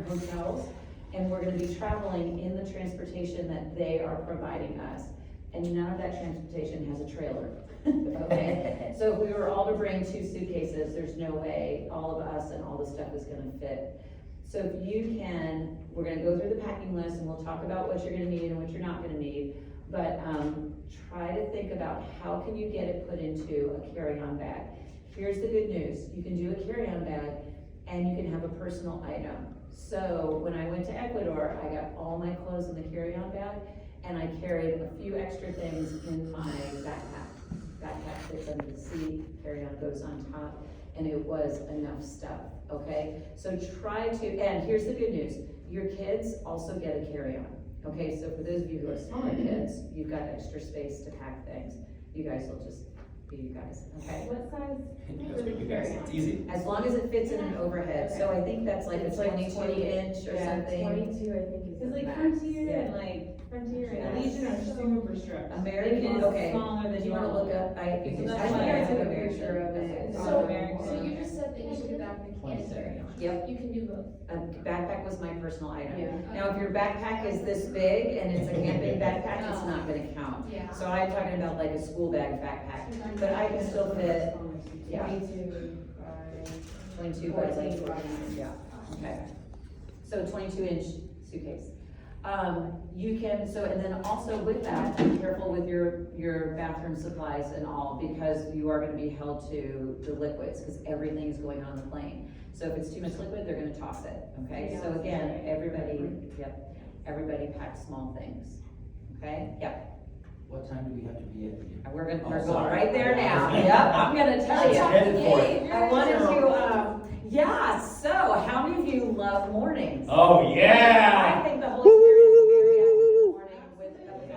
hotels, and we're gonna be traveling in the transportation that they are providing us. And none of that transportation has a trailer, okay? So if we were all to bring 2 suitcases, there's no way all of us and all the stuff is gonna fit. So if you can, we're gonna go through the packing list and we'll talk about what you're gonna need and what you're not gonna need. But, try to think about how can you get it put into a carry-on bag. Here's the good news, you can do a carry-on bag and you can have a personal item. So when I went to Ecuador, I got all my clothes in the carry-on bag and I carried a few extra things in my backpack. Backpack fits under the seat, carry-on goes on top, and it was enough stuff, okay? So try to, and here's the good news, your kids also get a carry-on. Okay, so for those of you who are smaller kids, you've got extra space to pack things. You guys will just be you guys, okay? What size? That's what you guys, it's easy. As long as it fits in an overhead, so I think that's like a It's like 22 inch or something. 22, I think is Cause the like max. Frontier Yeah. and like Frontier Yeah. and Legion are super strict. American, It is okay. smaller than Do you wanna look up, I So think that's I why think I it's took a American. picture of it. Okay. So American. So you just said that you took a backpack and carry on. Yep. You can do both. A backpack was my personal item. Yeah. Now, if your backpack is this big and it's a camping backpack, it's not gonna count. Yeah. So I'm talking about like a school bag backpack, but I can still fit, yeah. 22 by 22 by like 14 by 14, yeah, okay. So 22-inch suitcase. You can, so, and then also with that, be careful with your bathroom supplies and all, because you are gonna be held to the liquids, because everything's going on the plane. So if it's too much liquid, they're gonna toss it, okay? Yeah. So again, everybody pack small things, okay? Yep. What time do we have to be at the? And we're Oh, going sorry. right there now. Yep, I'm gonna tell you. Headed for it. I wanted to, yeah, so how many of you love mornings? Oh, I yeah! think the Holy Spirit is very active in the morning with a cup of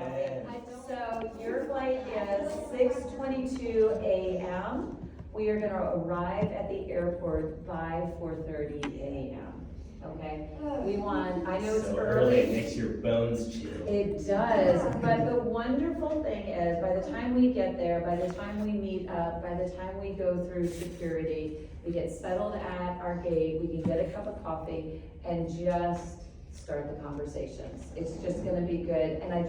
coffee. So your flight is 6:22 a.m. We are gonna arrive at the airport by 4:30 a.m. Okay? We want, I know it's So early. it makes your bones chill. It does, but the wonderful thing is, by the time we get there, by the time we meet up, by the time we go through security, we get settled at our gate, we can get a cup of coffee and just start the conversations. It's just gonna be good, and I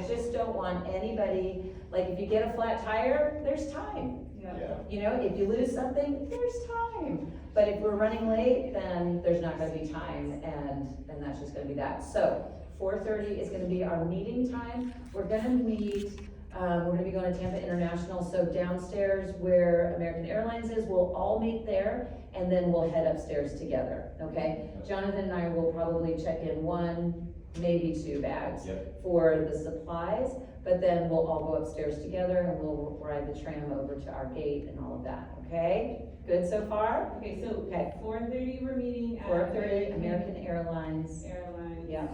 just don't want anybody, like, if you get a flat tire, there's time. Yeah. You know, if you lose something, there's time. But if we're running late, then there's not gonna be time, and that's just gonna be that. So 4:30 is gonna be our meeting time. We're gonna meet, we're gonna be going to Tampa International, so downstairs where American Airlines is, we'll all meet there, and then we'll head upstairs together, okay? Jonathan and I will probably check in 1, maybe 2 bags Yep. for the supplies, but then we'll all go upstairs together and we'll ride the tram over to our gate and all of that, okay? Good so far? Okay, so Okay. 4:30 we're meeting at 4:30, American Airlines. Airlines. Yep.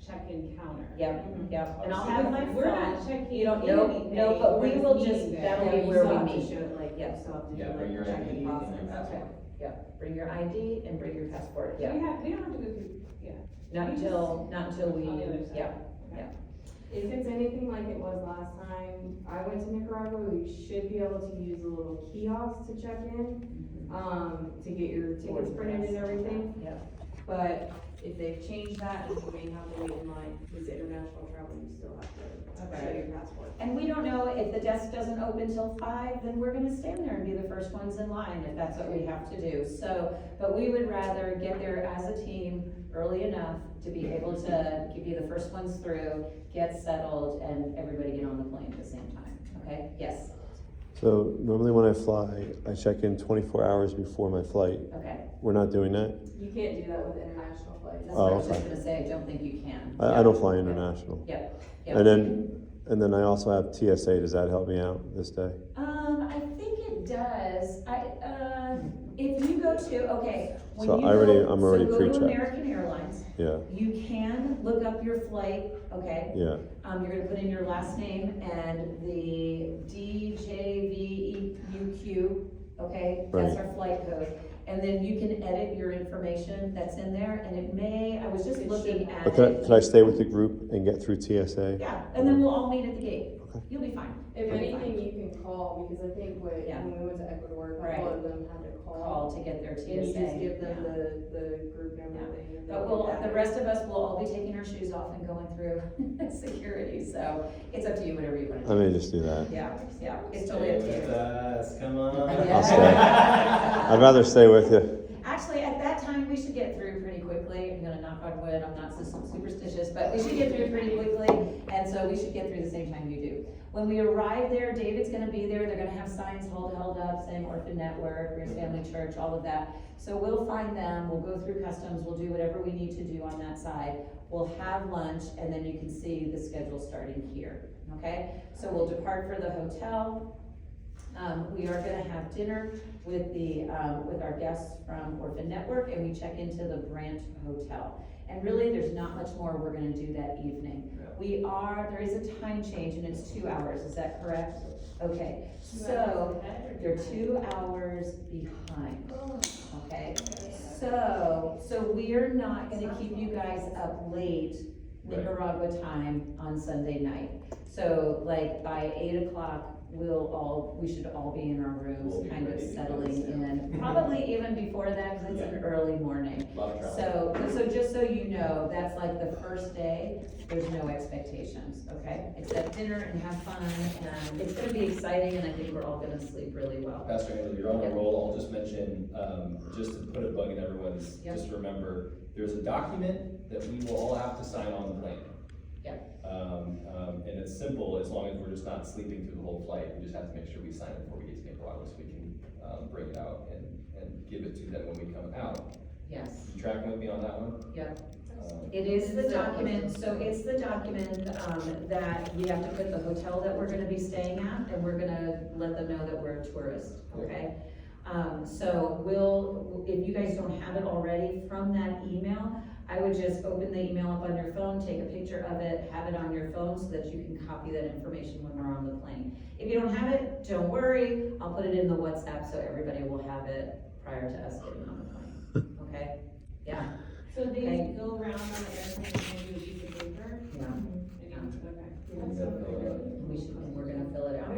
Check-in counter. Yep, yep, and I'll have my We're not phone. checking. You don't, in no, anything. no, but we We're will meeting just, there. that'll Yeah, be you where still we have to meet. show, like, Yep. you still have to Yeah, do, bring like, your check-in ID and process. your passport. Yep, bring your ID and bring your passport, We yeah. don't have to go through, yeah. Not until we, On the other side. yeah. If it's anything like it was last time, I went to Nicaragua, we should be able to use a little kiosk to check in, to get your tickets printed and everything. Yep. But if they've changed that, then you may have to wait in line, because international travel, you still have to show your passport. And we don't know, if the desk doesn't open till 5, then we're gonna stand there and be the first ones in line, if that's what we have to do. So, but we would rather get there as a team early enough to be able to give you the first ones through, get settled, and everybody get on the plane at the same time, okay? Yes, So normally when I fly, I check in 24 hours before my flight. okay. We're not doing that? You can't do that with international flights. That's what I was okay. just gonna say, I don't think you can. I don't fly international. Yep. And then I also have TSA. Does that help me out this day? I think it does. If you go to, okay. when So you I'm already So go pre-checked. to American Airlines. Yeah, You can look up your flight, okay? yeah, You're gonna put in your last name and the DJVEUQ, okay? That's Right. our flight code. And then you can edit your information that's in there, and it may, I was just It looking should. at but it. can I stay with the group and get through TSA? Yeah, and then we'll all meet at the gate. Okay. You'll be fine. If You'll be fine. anything, you can call, because I think Yeah. when we went to Ecuador, a Right. couple of them had to call. Call to get their TSA. And you just give them Yeah. the group number Yeah. thing. But the rest of us will all be taking our shoes off and going through security, so it's up to you, whatever you wanna do. I may just do that. Yeah, it's totally up to Stay with you. us, come on. I'll stay. I'd rather stay with you. Actually, at that time, we should get through pretty quickly. I'm gonna knock on wood, I'm not superstitious, but we should get through pretty quickly, and so we should get through the same time you do. When we arrive there, David's gonna be there, they're gonna have signs held up saying Orphan Network, Grace Family Church, all of that. So we'll find them, we'll go through customs, we'll do whatever we need to do on that side. We'll have lunch, and then you can see the schedule starting here, okay? So we'll depart for the hotel. We are gonna have dinner with with our guests from Orphan Network, and we check into the Brant Hotel. And really, there's not much more we're gonna do that evening. There is a time change, and it's 2 hours, is that correct? Okay, so they're 2 hours behind, okay? So we're not gonna keep you guys up late Nicaragua time on Sunday night. So like by 8 o'clock, we should all be in our rooms, We'll be kind of ready to go, settling yeah. in, probably even before that, cause it's an early morning. Love travel. So just so you know, that's like the first day, there's no expectations, okay? Except dinner and have fun, and it's gonna be exciting, and I think we're all gonna sleep really well. Pastor Angela, you're on a roll. I'll just mention, just to put a bug in everyone's, Yep. just remember, there's a document that we will all have to sign on the plane. Yep. And it's simple, as long as we're just not sleeping through the whole flight. We just have to make sure we sign it before we get to Nicaragua, so we can, bring it out and give it to them when we come out. Yes, You tracking with me on that one? yep. Um, It is the document, so it's the document, that we have to put the hotel that we're gonna be staying at, and we're gonna let them know that we're a tourist, okay? So if you guys don't have it already, from that email, I would just open the email up on your phone, take a picture of it, have it on your phone so that you can copy that information when we're on the plane. If you don't have it, don't worry, I'll put it in the WhatsApp so everybody will have it prior to us getting on the plane, okay? Yeah, So they Okay. go around on the airplane and do a piece of paper? yeah, we're gonna fill it out.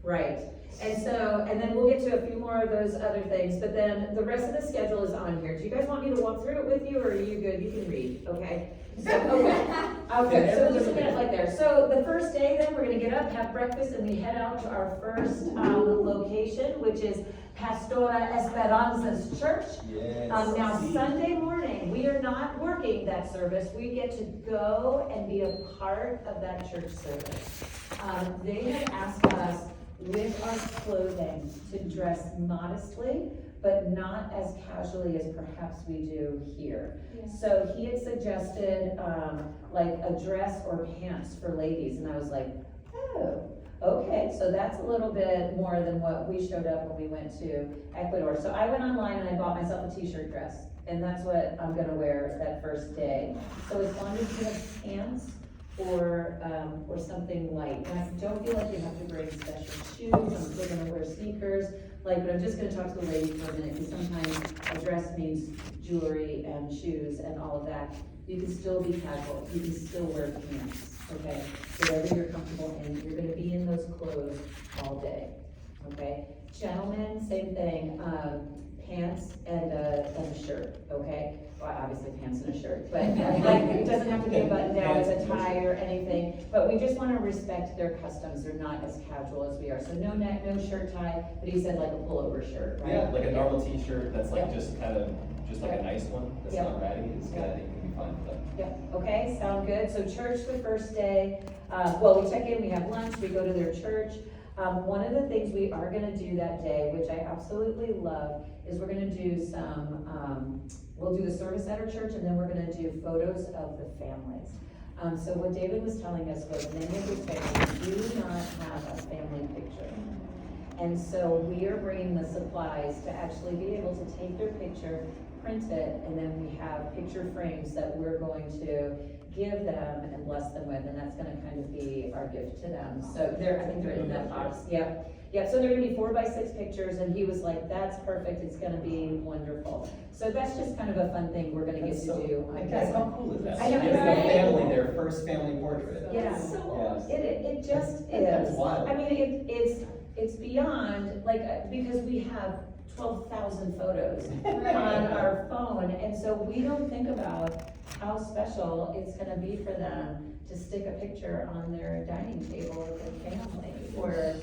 Right, and then we'll get to a few more of those other things, but then the rest of the schedule is on here. Do you guys want me to walk through it with you, or are you good? You can read, okay? So, okay, so we'll just get it like there. So the first day then, we're gonna get up, have breakfast, and we head out to our first, location, which is Pastora Esperanza's church. Yes. Now Sunday morning, we are not working that service, we get to go and be a part of that church service. They had asked us with our clothing to dress modestly, but not as casually as perhaps we do here. So he had suggested, like a dress or pants for ladies, and I was like, oh, okay, so that's a little bit more than what we showed up when we went to Ecuador. So I went online and I bought myself a t-shirt dress, and that's what I'm gonna wear that first day. So as long as you have pants or something light, and I don't feel like you have to bring special shoes, I'm still gonna wear sneakers, but I'm just gonna talk to the ladies for a minute, because sometimes a dress means jewelry and shoes and all of that. You can still be casual, you can still wear pants, okay? Whatever you're comfortable in, you're gonna be in those clothes all day, okay? Gentlemen, same thing, pants and a shirt, okay? Well, obviously pants and a shirt, but like, it doesn't have to be a button down with a tie or anything, but we just wanna respect their customs, they're not as casual as we are. So no neck, no shirt tie, but he said like a pullover shirt, right? Yeah, like a normal t-shirt, that's like Yeah. just kind of, just like a nice one, that's Yeah. not ratty, it's good, I think it'll be fine for them. Yep, okay, sound good. So church the first day, well, we check in, we have lunch, we go to their church. One of the things we are gonna do that day, which I absolutely love, is we're gonna do we'll do the service at our church, and then we're gonna do photos of the families. So what David was telling us was many of these families do not have a family picture. And so we are bringing the supplies to actually be able to take their picture, print it, and then we have picture frames that we're going to give them and bless them with, and that's gonna kind of be our gift to them. So I think they're in that box, yep. Yep, so they're gonna be 4x6 pictures, and he was like, that's perfect, it's gonna be wonderful. So that's just kind of a fun thing we're gonna get That's to so- do. Hey, guys, how cool is that? I know, Giving the right? family their first family portrait. Yeah. Yeah. It just That's is. wild. I mean, it's beyond, like, because we have 12,000 photos on our phone, and so we don't think about how special it's gonna be for them to stick a picture on their dining table with their family, or